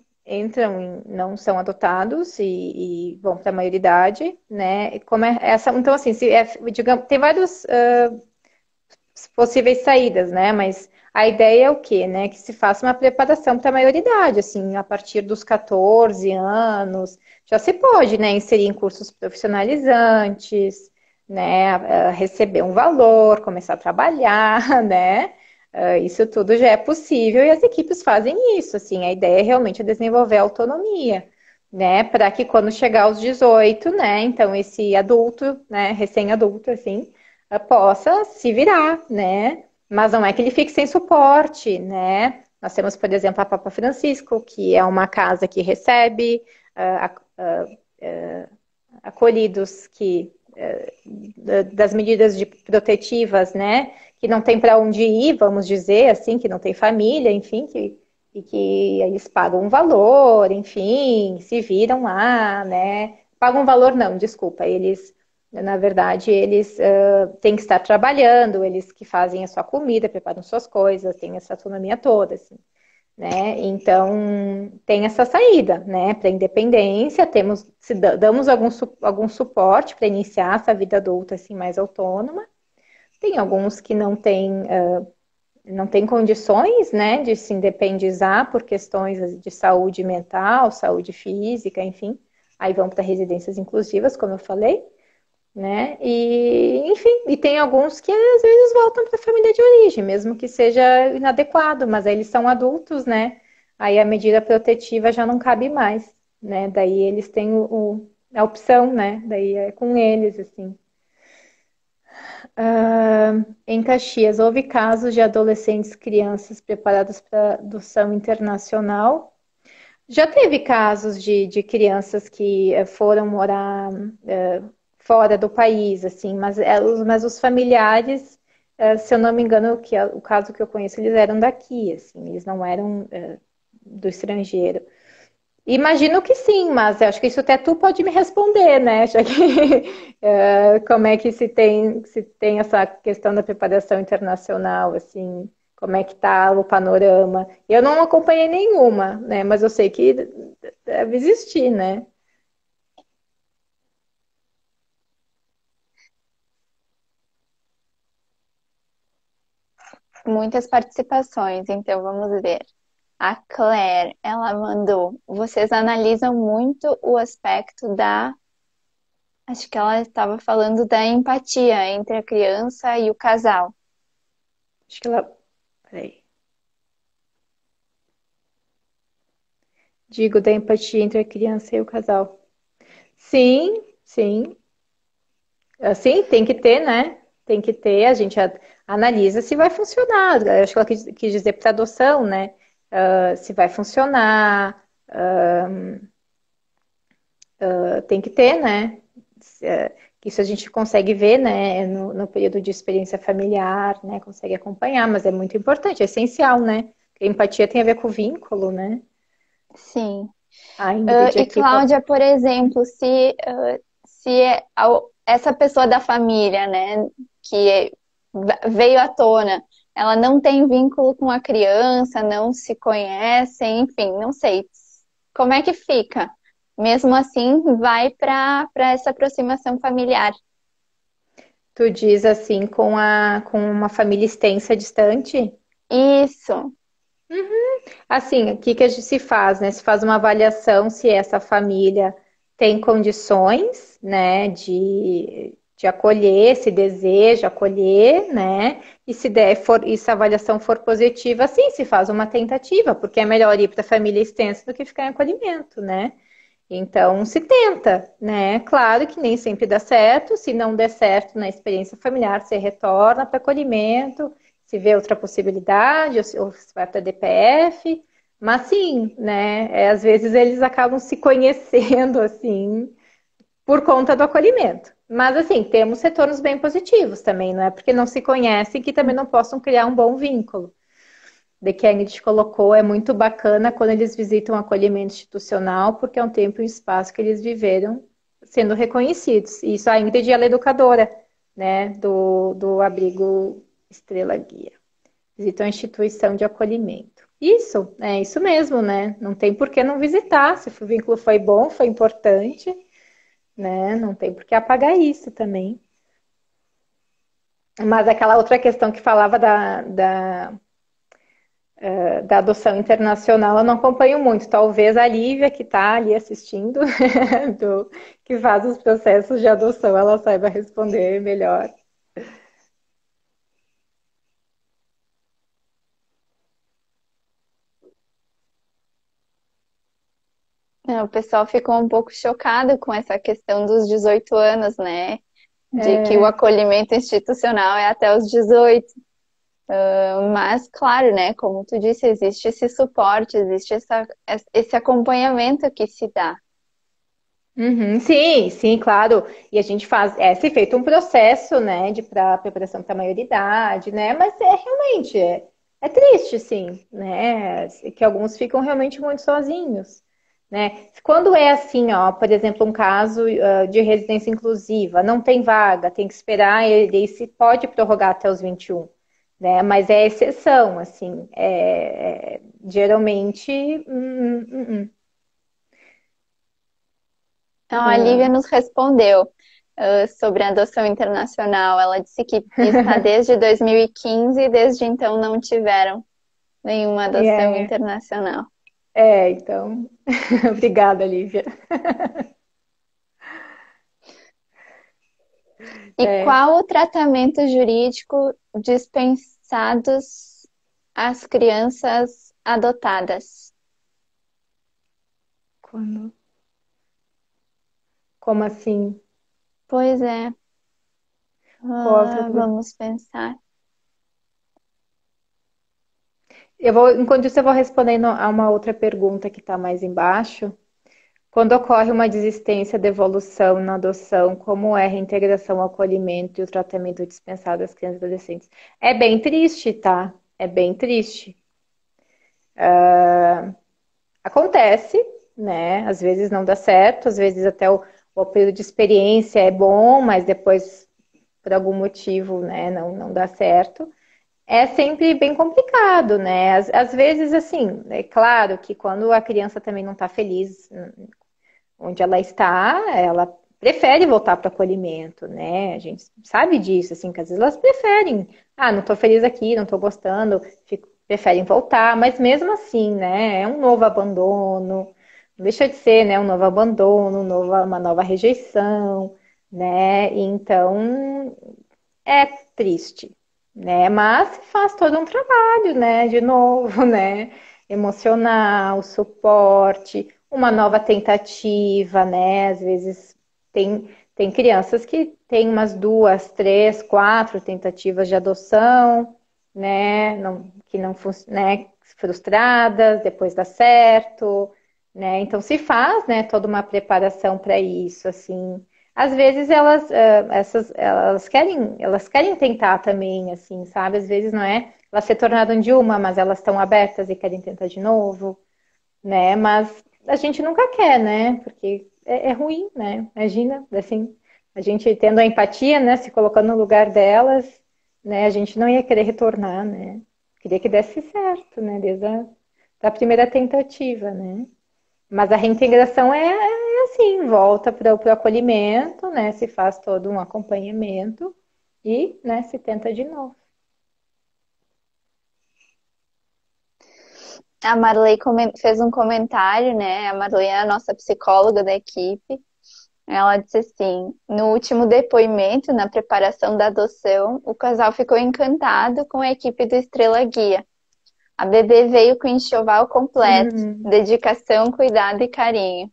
são adotados e vão para a maioridade, né? E como é essa? Então, assim, digamos, tem vários possíveis saídas, né? Mas a ideia é o quê, né? Que se faça uma preparação para a maioridade, assim, a partir dos 14 anos, já se pode, né, inserir em cursos profissionalizantes, né, receber um valor, começar a trabalhar, né? Isso tudo já é possível e as equipes fazem isso, assim, a ideia é realmente desenvolver a autonomia, né, para que quando chegar aos 18, né, então esse adulto, né, recém-adulto, assim, possa se virar, né? Mas não é que ele fique sem suporte, né? Nós temos, por exemplo, a Papa Francisco, que é uma casa que recebe acolhidos das medidas protetivas, né? Que não tem para onde ir, vamos dizer assim, que não tem família, enfim, e que eles pagam um valor, enfim, se viram lá, né? Pagam um valor, não, desculpa, eles na verdade, eles têm que estar trabalhando, eles que fazem a sua comida, preparam suas coisas, têm essa autonomia toda, assim, né? Então, tem essa saída, né? Para a independência, damos algum suporte para iniciar essa vida adulta, assim, mais autônoma. Tem alguns que não têm condições, né, de se independizar por questões de saúde mental, saúde física, enfim. Aí vão para residências inclusivas, como eu falei, né? E, enfim, e tem alguns que às vezes voltam para a família de origem, mesmo que seja inadequado, mas aí eles são adultos, né? Aí a medida protetiva já não cabe mais, né? Daí eles têm a opção, né? Daí é com eles, assim. Em Caxias, houve casos de adolescentes, crianças preparadas para adoção internacional. Já teve casos de crianças que foram morar fora do país, assim, mas os familiares, se eu não me engano, o caso que eu conheço, eles eram daqui, assim, eles não eram do estrangeiro. Imagino que sim, mas acho que isso até tu pode me responder, né? Já que como é que se tem essa questão da preparação internacional, assim, como é que tá o panorama? Eu não acompanhei nenhuma, né? Mas eu sei que deve existir, né? Muitas participações, então vamos ver. A Claire, ela mandou: vocês analisam muito o aspecto da. Acho que ela estava falando da empatia entre a criança e o casal. Acho que ela. Peraí. Digo da empatia entre a criança e o casal. Sim, sim. Assim, tem que ter, né? Tem que ter, a gente analisa se vai funcionar. Eu acho que ela quis dizer para adoção, né? Se vai funcionar, tem que ter, né? Isso a gente consegue ver, né, no período de experiência familiar, né, consegue acompanhar, mas é muito importante, é essencial, né? Porque a empatia tem a ver com o vínculo, né? Sim. A Ingrid E aqui. Cláudia, por exemplo, se essa pessoa da família, né, que veio à tona, ela não tem vínculo com a criança, não se conhecem, enfim, não sei. Como é que fica? Mesmo assim, vai para essa aproximação familiar. Tu diz assim, com uma família extensa distante? Isso. Assim, o que que a gente se faz, né? Se faz uma avaliação se essa família tem condições, né, de acolher, se deseja acolher, né? E e se a avaliação for positiva, sim, se faz uma tentativa, porque é melhor ir para a família extensa do que ficar em acolhimento, né? Então, se tenta, né? Claro que nem sempre dá certo. Se não der certo na experiência familiar, você retorna para acolhimento, se vê outra possibilidade, ou se vai para DPF. Mas sim, né? Às vezes eles acabam se conhecendo assim por conta do acolhimento. Mas assim, temos retornos bem positivos também, não é porque não se conhecem que também não possam criar um bom vínculo de que a Ingrid colocou, é muito bacana quando eles visitam o acolhimento institucional, porque é um tempo e um espaço que eles viveram sendo reconhecidos. E isso a Ingrid, ela é educadora, né, do abrigo Estrela Guia. Visitam a instituição de acolhimento. Isso, é isso mesmo, né? Não tem por que não visitar. Se o vínculo foi bom, foi importante, né? Não tem por que apagar isso também. Mas aquela outra questão que falava da adoção internacional, eu não acompanho muito. Talvez a Lívia, que está ali assistindo, que faz os processos de adoção, ela saiba responder melhor. O pessoal ficou um pouco chocado com essa questão dos 18 anos, né? De que o acolhimento institucional é até os 18. Mas, claro, né? Como tu disse, existe esse suporte, existe esse acompanhamento que se dá. Uhum, sim, sim, claro. E a gente faz, se feito um processo, né, de preparação para a maioridade, né? Mas realmente é triste, sim, né? Que alguns ficam realmente muito sozinhos, né? Quando é assim, ó, por exemplo, um caso de residência inclusiva, não tem vaga, tem que esperar, e daí se pode prorrogar até os 21, né? Mas é exceção, assim, geralmente. Então, a Lívia nos respondeu, sobre a adoção internacional. Ela disse que está desde 2015 e desde então não tiveram nenhuma adoção É, internacional. então, obrigada, Lívia. E É, qual o tratamento jurídico dispensados às crianças adotadas? quando, como assim? Pois é, Qual outra... vamos pensar. Enquanto isso, eu vou respondendo a uma outra pergunta que está mais embaixo. Quando ocorre uma desistência, devolução na adoção, como é a reintegração ao acolhimento e o tratamento dispensado às crianças e adolescentes? É bem triste, tá? É bem triste. Acontece, né? Às vezes não dá certo, às vezes até o período de experiência é bom, mas depois, por algum motivo, né, não dá certo. É sempre bem complicado, né? Às vezes, assim, é claro que quando a criança também não está feliz onde ela está, ela prefere voltar para o acolhimento, né? A gente sabe disso, assim, que às vezes elas preferem, não estou feliz aqui, não estou gostando, preferem voltar, mas mesmo assim, né? É um novo abandono, não deixa de ser, né? Um novo abandono, uma nova rejeição, né? Então, é triste, né? Mas faz todo um trabalho, né? De novo, né? Emocional, suporte, uma nova tentativa, né? Às vezes tem crianças que têm umas duas, três, quatro tentativas de adoção, né? Que não né? Frustradas, depois dá certo, né? Então se faz, né, toda uma preparação para isso, assim. Às vezes elas querem tentar também, assim, sabe? Às vezes não é elas se tornaram de uma, mas elas estão abertas e querem tentar de novo, né? Mas a gente nunca quer, né? Porque é ruim, né? Imagina, assim, a gente tendo a empatia, né? Se colocando no lugar delas, né? A gente não ia querer retornar, né? Queria que desse certo, né? Desde da primeira tentativa, né? Mas a reintegração é assim, volta para o acolhimento, né? Se faz todo um acompanhamento e, né, se tenta de novo. A Marley fez um comentário, né? A Marley é a nossa psicóloga da equipe. Ela disse assim: no último depoimento, na preparação da adoção, o casal ficou encantado com a equipe do Estrela Guia. A bebê veio com enxoval completo, Uhum. dedicação, cuidado e carinho.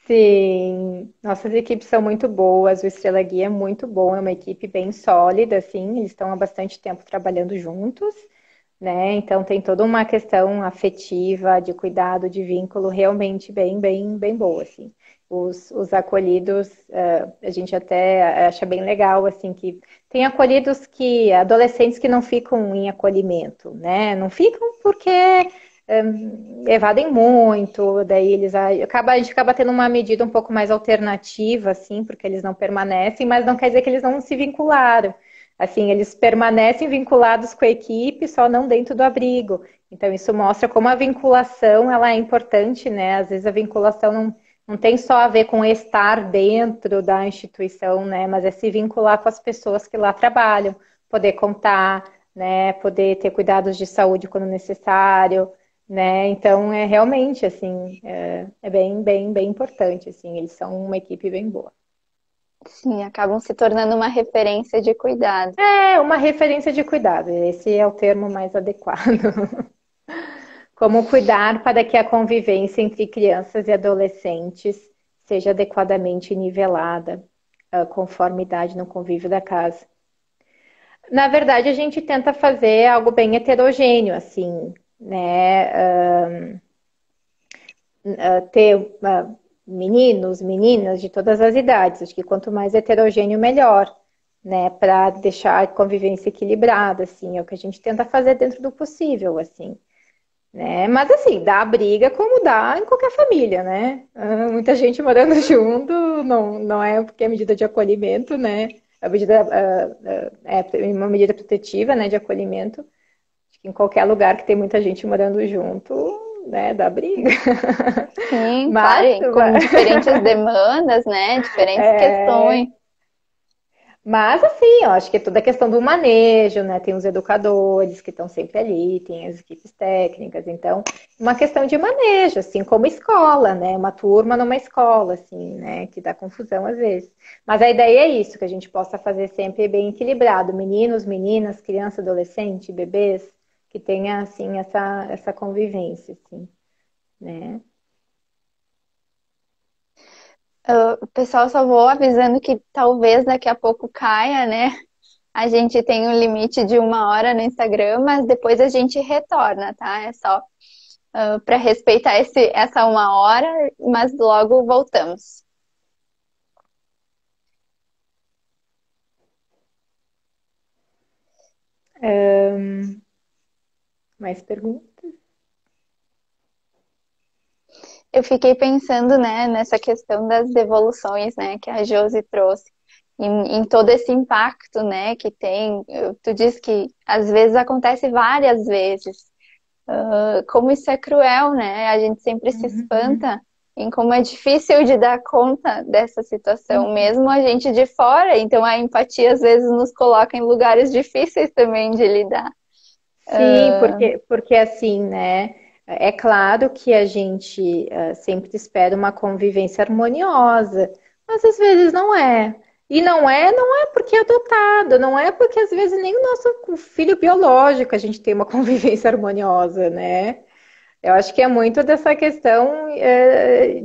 Sim, nossas equipes são muito boas, o Estrela Guia é muito bom, é uma equipe bem sólida, assim, eles estão há bastante tempo trabalhando juntos, né? Então tem toda uma questão afetiva, de cuidado, de vínculo, realmente bem boa, assim. Os acolhidos, a gente até acha bem legal, assim, que tem acolhidos que, adolescentes que não ficam em acolhimento, né? Não ficam porque evadem muito, daí a gente acaba tendo uma medida um pouco mais alternativa, assim, porque eles não permanecem, mas não quer dizer que eles não se vincularam. Assim, eles permanecem vinculados com a equipe, só não dentro do abrigo. Então, isso mostra como a vinculação ela é importante, né? Às vezes a vinculação não tem só a ver com estar dentro da instituição, né? Mas é se vincular com as pessoas que lá trabalham, poder contar, né? Poder ter cuidados de saúde quando necessário, né? Então, é realmente, assim, é bem importante, assim. Eles são uma equipe bem boa. Sim, acabam se tornando uma referência de cuidado. É uma referência de cuidado, esse é o termo mais adequado. Como cuidar para que a convivência entre crianças e adolescentes seja adequadamente nivelada, conforme idade no convívio da casa. Na verdade, a gente tenta fazer algo bem heterogêneo, assim, né? Ter meninos, meninas de todas as idades. Acho que quanto mais heterogêneo, melhor, né? Para deixar a convivência equilibrada, assim, é o que a gente tenta fazer dentro do possível, assim. Né? Mas assim, dá briga como dá em qualquer família, né? Muita gente morando junto, não é porque é medida de acolhimento, né? A medida é uma medida protetiva, né, de acolhimento. Acho que em qualquer lugar que tem muita gente morando junto, né, dá briga. Sim, claro, Mas e com diferentes demandas, né? Diferentes questões. é, Mas, assim, eu acho que é toda a questão do manejo, né? Tem os educadores que estão sempre ali, tem as equipes técnicas, então, uma questão de manejo, assim, como escola, né? Uma turma numa escola, assim, né? Que dá confusão às vezes. Mas a ideia é isso, que a gente possa fazer sempre bem equilibrado, meninos, meninas, criança, adolescente, bebês, que tenha, assim, essa convivência, assim, né? Pessoal, só vou avisando que talvez daqui a pouco caia, né? A gente tem um limite de 1 hora no Instagram, mas depois a gente retorna, tá? É só para respeitar essa 1 hora, mas logo voltamos. Mais perguntas? Eu fiquei pensando, né, nessa questão das devoluções, né, que a Josi trouxe, em todo esse impacto, né, que tem. Tu diz que às vezes acontece várias vezes. Como isso é cruel, né? A gente sempre se Uhum. espanta em como é difícil de dar conta dessa situação, Uhum. mesmo a gente de fora. Então a empatia às vezes nos coloca em lugares difíceis também de lidar. Sim, porque assim, né? É claro que a gente sempre espera uma convivência harmoniosa, mas às vezes não é. E não é porque é adotado, não é porque às vezes nem o nosso filho biológico a gente tem uma convivência harmoniosa, né? Eu acho que é muito dessa questão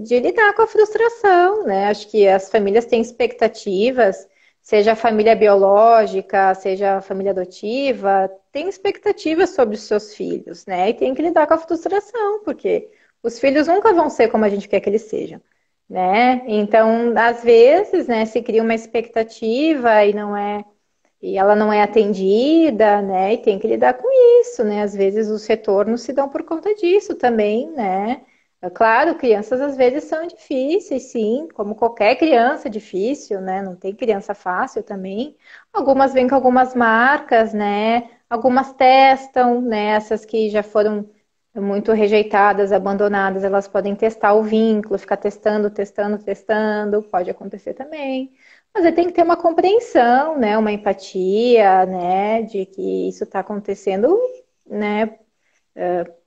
de lidar com a frustração, né? Acho que as famílias têm expectativas, seja a família biológica, seja a família adotiva, tem expectativas sobre os seus filhos, né? E tem que lidar com a frustração, porque Os filhos nunca vão ser como a gente quer que eles sejam, né? Então, às vezes, né, se cria uma expectativa e ela não é atendida, né? E tem que lidar com isso, né? Às vezes os retornos se dão por conta disso também, né? É claro, crianças às vezes são difíceis, sim, como qualquer criança difícil, né? Não tem criança fácil também. Algumas vêm com algumas marcas, né? Algumas testam, né? Essas que já foram muito rejeitadas, abandonadas, elas podem testar o vínculo, ficar testando, testando, testando, pode acontecer também. Mas aí tem que ter uma compreensão, né? Uma empatia, né? De que isso está acontecendo, né?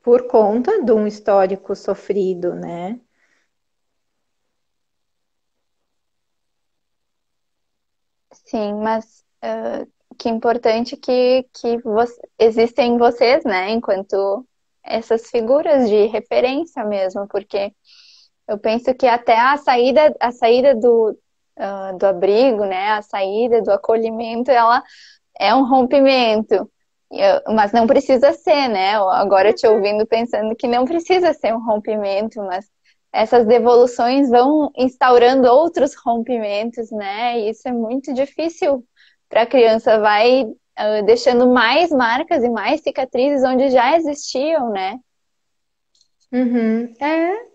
Por conta de um histórico sofrido, né? Sim, mas que importante existem vocês, né, enquanto essas figuras de referência mesmo, porque eu penso que até a saída do abrigo, né, a saída do acolhimento, ela é um rompimento. Mas não precisa ser, né? Agora te ouvindo pensando que não precisa ser um rompimento, mas essas devoluções vão instaurando outros rompimentos, né? E isso é muito difícil para a criança, vai deixando mais marcas e mais cicatrizes onde já existiam, né? Uhum.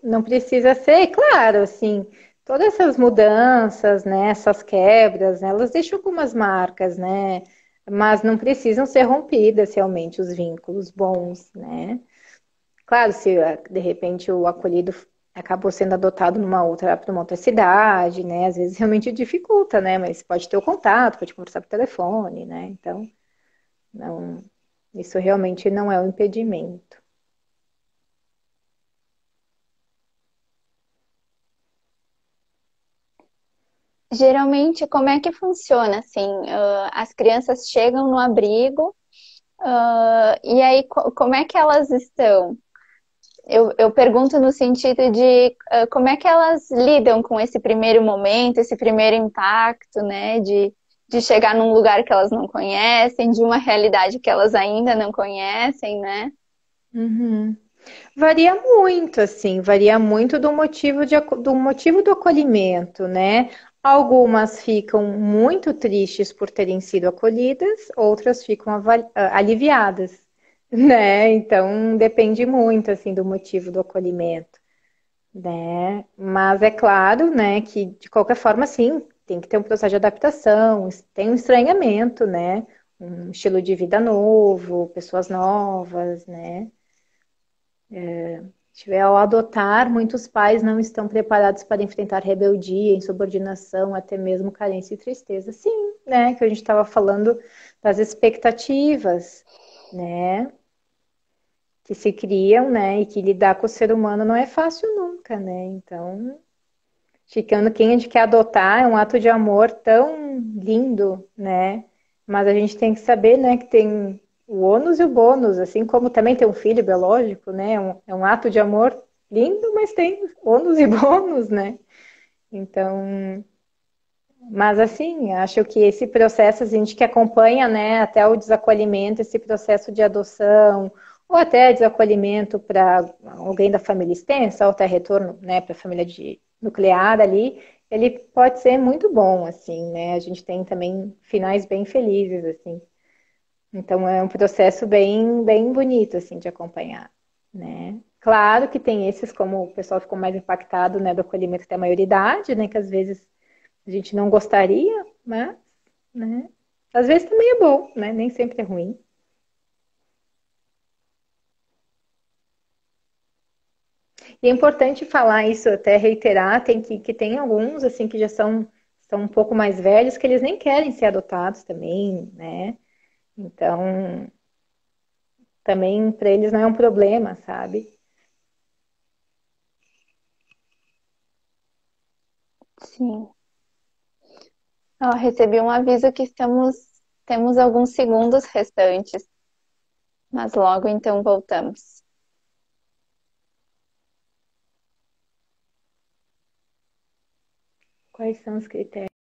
Não precisa ser, claro, assim, todas essas mudanças, né, essas quebras, né, elas deixam algumas marcas, né, mas não precisam ser rompidas realmente os vínculos bons, né. Claro, se de repente o acolhido acabou sendo adotado para uma outra cidade, né, às vezes realmente dificulta, né, mas pode ter o contato, pode conversar por telefone, né, então, não, isso realmente não é um impedimento. Geralmente, como é que funciona assim? As crianças chegam no abrigo, e aí como é que elas estão? Eu pergunto no sentido de como é que elas lidam com esse primeiro momento, esse primeiro impacto, né? De chegar num lugar que elas não conhecem, de uma realidade que elas ainda não conhecem, né? Uhum. Varia muito, assim, varia muito do motivo do acolhimento, né? Algumas ficam muito tristes por terem sido acolhidas, outras ficam aliviadas, né? Então depende muito, assim, do motivo do acolhimento, né? Mas é claro, né, que de qualquer forma, sim, tem que ter um processo de adaptação, tem um estranhamento, né? Um estilo de vida novo, pessoas novas, né? Tiver ao adotar, muitos pais não estão preparados para enfrentar rebeldia, insubordinação, até mesmo carência e tristeza. Sim, né? Que a gente estava falando das expectativas, né? Que se criam, né? E que lidar com o ser humano não é fácil nunca, né? Então, ficando quem a gente quer adotar é um ato de amor tão lindo, né? Mas a gente tem que saber, né, que tem o ônus e o bônus, assim como também ter um filho biológico, né? É um ato de amor lindo, mas tem ônus e bônus, né? Então, mas assim, acho que esse processo, a gente que acompanha, né, até o desacolhimento, esse processo de adoção, ou até desacolhimento para alguém da família extensa, ou até retorno, né, para a família nuclear ali, ele pode ser muito bom, assim, né? A gente tem também finais bem felizes, assim. Então é um processo bem bonito, assim, de acompanhar, né? Claro que tem esses, como o pessoal ficou mais impactado, né, do acolhimento até a maioridade, né, que às vezes a gente não gostaria, mas, né, às vezes também é bom, né, nem sempre é ruim. E é importante falar isso, até reiterar, que tem alguns, assim, que já são um pouco mais velhos, que eles nem querem ser adotados também, né? Então, também para eles não é um problema, sabe? Sim. Ó, recebi um aviso que temos alguns segundos restantes, mas logo então voltamos. Quais são os critérios?